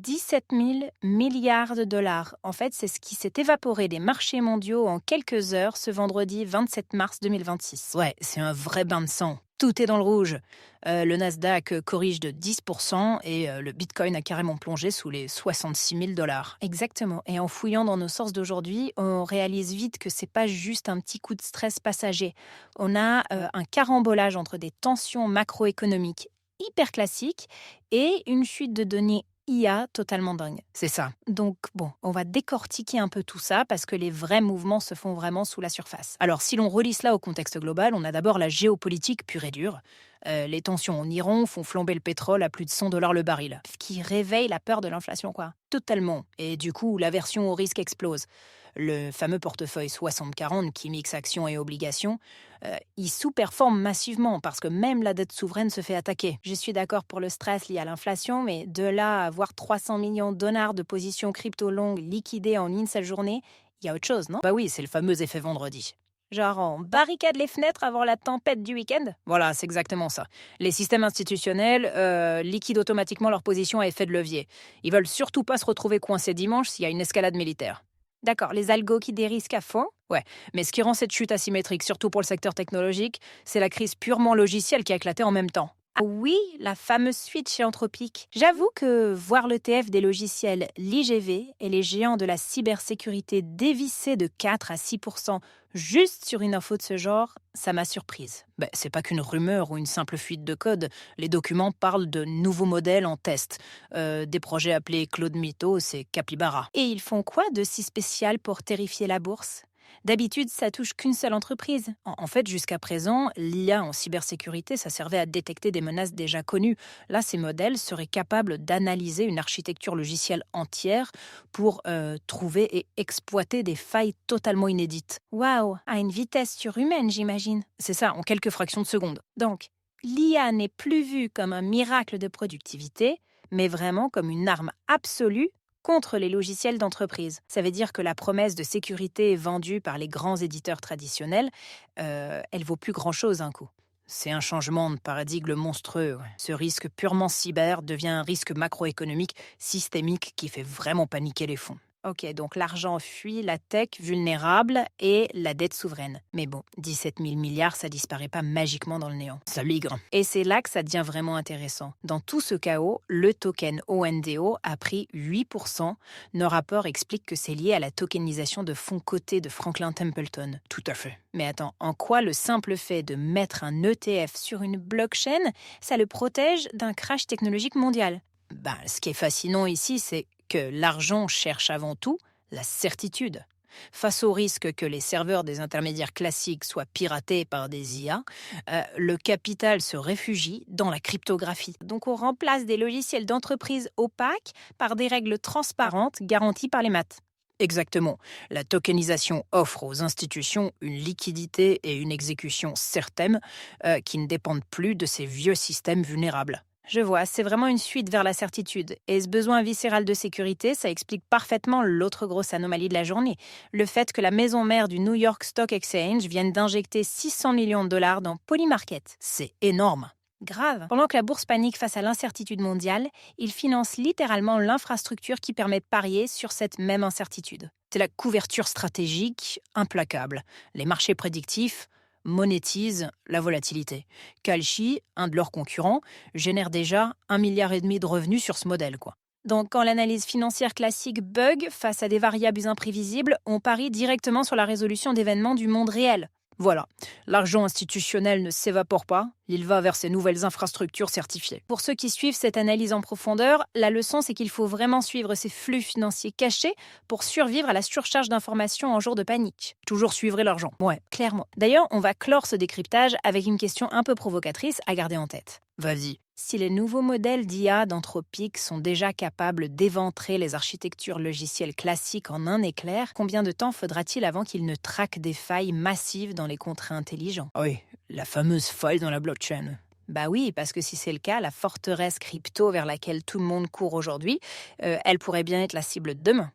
17 000 milliards de dollars. En fait, c'est ce qui s'est évaporé des marchés mondiaux en quelques heures ce vendredi 27 mars 2026. Ouais, c'est un vrai bain de sang. Tout est dans le rouge. Le Nasdaq corrige de 10% et le Bitcoin a carrément plongé sous les 66 000 dollars. Exactement. Et en fouillant dans nos sources d'aujourd'hui, on réalise vite que c'est pas juste un petit coup de stress passager. On a un carambolage entre des tensions macroéconomiques hyper classiques et une chute de données IA totalement dingue. C'est ça. Donc bon, on va décortiquer un peu tout ça parce que les vrais mouvements se font vraiment sous la surface. Alors si l'on relie cela au contexte global, on a d'abord la géopolitique pure et dure. Les tensions en Iran font flamber le pétrole à plus de 100 $ le baril, ce qui réveille la peur de l'inflation, quoi. Totalement. Et du coup, l'aversion au risque explose. Le fameux portefeuille 60-40 qui mixe actions et obligations, il sous-performe massivement parce que même la dette souveraine se fait attaquer. Je suis d'accord pour le stress lié à l'inflation, mais de là à avoir 300 millions de dollars de positions crypto longues liquidées en une seule journée, il y a autre chose, non? Bah oui, c'est le fameux effet vendredi. Genre on barricade les fenêtres avant la tempête du week-end? Voilà, c'est exactement ça. Les systèmes institutionnels liquident automatiquement leur position à effet de levier. Ils veulent surtout pas se retrouver coincés dimanche s'il y a une escalade militaire. D'accord, les algos qui dérisquent à fond? Ouais, mais ce qui rend cette chute asymétrique, surtout pour le secteur technologique, c'est la crise purement logicielle qui a éclaté en même temps. Ah oui, la fameuse suite chez Anthropic. J'avoue que voir l'ETF des logiciels, l'IGV et les géants de la cybersécurité dévisser de 4 à 6% juste sur une info de ce genre, ça m'a surprise. C'est pas qu'une rumeur ou une simple fuite de code. Les documents parlent de nouveaux modèles en test. Des projets appelés Claude Mythos et Capybara. Et ils font quoi de si spécial pour terrifier la bourse? D'habitude, ça touche qu'une seule entreprise. En fait, jusqu'à présent, l'IA en cybersécurité, ça servait à détecter des menaces déjà connues. Là, ces modèles seraient capables d'analyser une architecture logicielle entière pour trouver et exploiter des failles totalement inédites. Waouh, à une vitesse surhumaine, j'imagine. C'est ça, en quelques fractions de secondes. Donc, l'IA n'est plus vue comme un miracle de productivité, mais vraiment comme une arme absolue contre les logiciels d'entreprise. Ça veut dire que la promesse de sécurité vendue par les grands éditeurs traditionnels, elle vaut plus grand-chose un coup. C'est un changement de paradigme monstrueux. Ouais. Ce risque purement cyber devient un risque macroéconomique systémique qui fait vraiment paniquer les fonds. Ok, donc l'argent fuit, la tech vulnérable et la dette souveraine. Mais bon, 17 000 milliards, ça disparaît pas magiquement dans le néant. Ça migre. Et c'est là que ça devient vraiment intéressant. Dans tout ce chaos, le token ONDO a pris 8%. Nos rapports expliquent que c'est lié à la tokenisation de fonds cotés de Franklin Templeton. Tout à fait. Mais attends, en quoi le simple fait de mettre un ETF sur une blockchain, ça le protège d'un crash technologique mondial? Ce qui est fascinant ici, c'est que l'argent cherche avant tout la certitude. Face au risque que les serveurs des intermédiaires classiques soient piratés par des IA, le capital se réfugie dans la cryptographie. Donc on remplace des logiciels d'entreprise opaques par des règles transparentes garanties par les maths. Exactement. La tokenisation offre aux institutions une liquidité et une exécution certaines qui ne dépendent plus de ces vieux systèmes vulnérables. Je vois, c'est vraiment une suite vers la certitude. Et ce besoin viscéral de sécurité, ça explique parfaitement l'autre grosse anomalie de la journée. Le fait que la maison mère du New York Stock Exchange vienne d'injecter 600 millions de dollars dans Polymarket. C'est énorme. Grave. Pendant que la bourse panique face à l'incertitude mondiale, il finance littéralement l'infrastructure qui permet de parier sur cette même incertitude. C'est la couverture stratégique implacable. Les marchés prédictifs monétisent la volatilité. Kalshi, un de leurs concurrents, génère déjà 1,5 milliard de revenus sur ce modèle, quoi. Donc, quand l'analyse financière classique bug face à des variables imprévisibles, on parie directement sur la résolution d'événements du monde réel. Voilà, l'argent institutionnel ne s'évapore pas, il va vers ces nouvelles infrastructures certifiées. Pour ceux qui suivent cette analyse en profondeur, la leçon c'est qu'il faut vraiment suivre ces flux financiers cachés pour survivre à la surcharge d'informations en jour de panique. Toujours suivre l'argent. Ouais, clairement. D'ailleurs, on va clore ce décryptage avec une question un peu provocatrice à garder en tête. Vas-y. Si les nouveaux modèles d'IA d'Anthropic sont déjà capables d'éventrer les architectures logicielles classiques en un éclair, combien de temps faudra-t-il avant qu'ils ne traquent des failles massives dans les contrats intelligents? Oui, la fameuse faille dans la blockchain. Bah oui, parce que si c'est le cas, la forteresse crypto vers laquelle tout le monde court aujourd'hui, elle pourrait bien être la cible de demain.